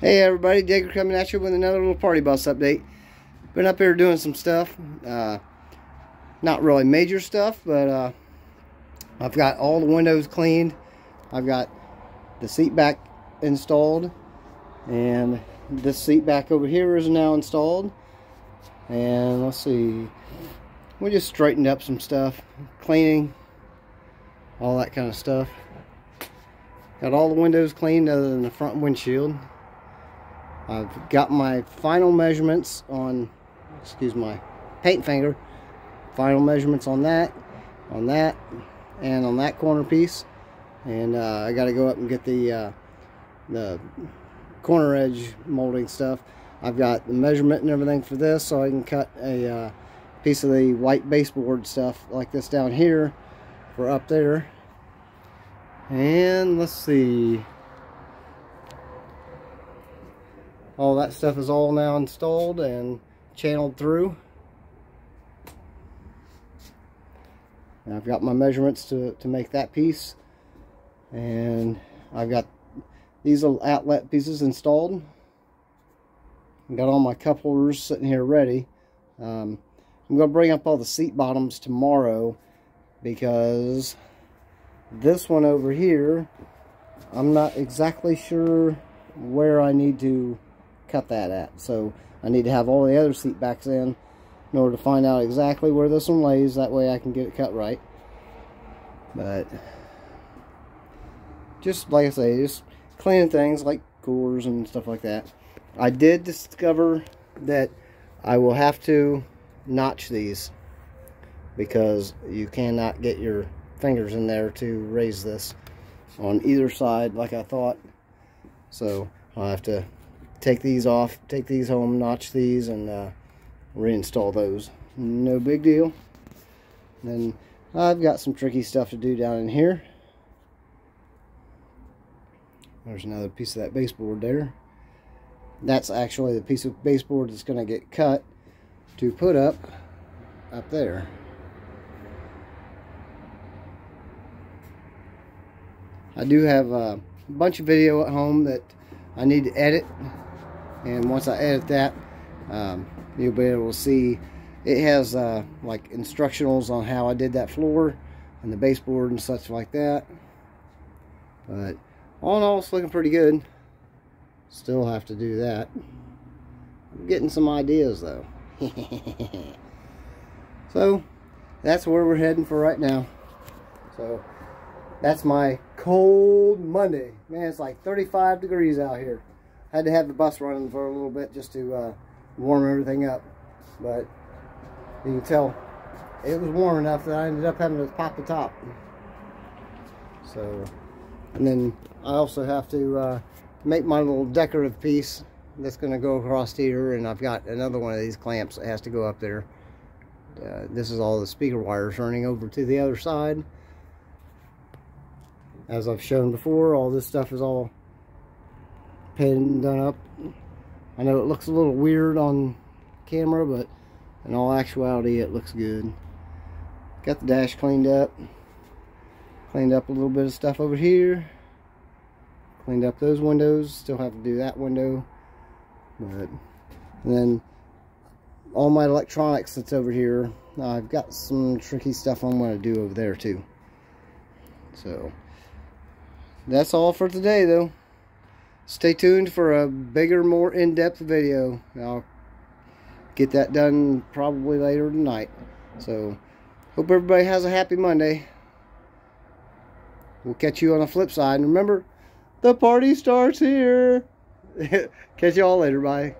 Hey everybody, Digger coming at you with another little party bus update. Been up here doing some stuff. Not really major stuff, but I've got all the windows cleaned. I've got the seat back installed, and this seat back over here is now installed. And let's see, we just straightened up some stuff, cleaning, all that kind of stuff. Got all the windows cleaned other than the front windshield. I've got my final measurements on, excuse my paint finger, final measurements on that, and on that corner piece. And I got to go up and get the corner edge molding stuff. I've got the measurement and everything for this, so I can cut a piece of the white baseboard stuff like this down here for up there. And let's see, all that stuff is all now installed and channeled through. And I've got my measurements to make that piece. And I've got these little outlet pieces installed. I've got all my cup holders sitting here ready. I'm going to bring up all the seat bottoms tomorrow, because this one over here, I'm not exactly sure where I need to cut that at, so I need to have all the other seat backs in order to find out exactly where this one lays. That way I can get it cut right. But just like I say, just cleaning things like coolers and stuff like that. I did discover that I will have to notch these, because you cannot get your fingers in there to raise this on either side like I thought. So I'll have to take these off, take these home, notch these, and reinstall those. No big deal. And then I've got some tricky stuff to do down in here. There's another piece of that baseboard there. That's actually the piece of baseboard that's going to get cut to put up there. I do have a bunch of video at home that I need to edit, and once I edit that, you'll be able to see. It has like instructionals on how I did that floor and the baseboard and such like that. But all in all, it's looking pretty good. Still have to do that. I'm getting some ideas though. So that's where we're heading for right now. So that's my cold Monday. Man, it's like 35 degrees out here. Had to have the bus running for a little bit just to warm everything up. But you can tell it was warm enough that I ended up having to pop the top. So, and then I also have to make my little decorative piece that's going to go across here. And I've got another one of these clamps that has to go up there. This is all the speaker wires running over to the other side. As I've shown before, all this stuff is all painted and done up. I know it looks a little weird on camera, but in all actuality it looks good. Got the dash cleaned up. Cleaned up a little bit of stuff over here. Cleaned up those windows. Still have to do that window. But, and then all my electronics that's over here, I've got some tricky stuff I'm going to do over there too. So that's all for today though. Stay tuned for a bigger, more in-depth video. I'll get that done probably later tonight. So hope everybody has a happy Monday. We'll catch you on the flip side. And remember, the party starts here. Catch you all later. Bye.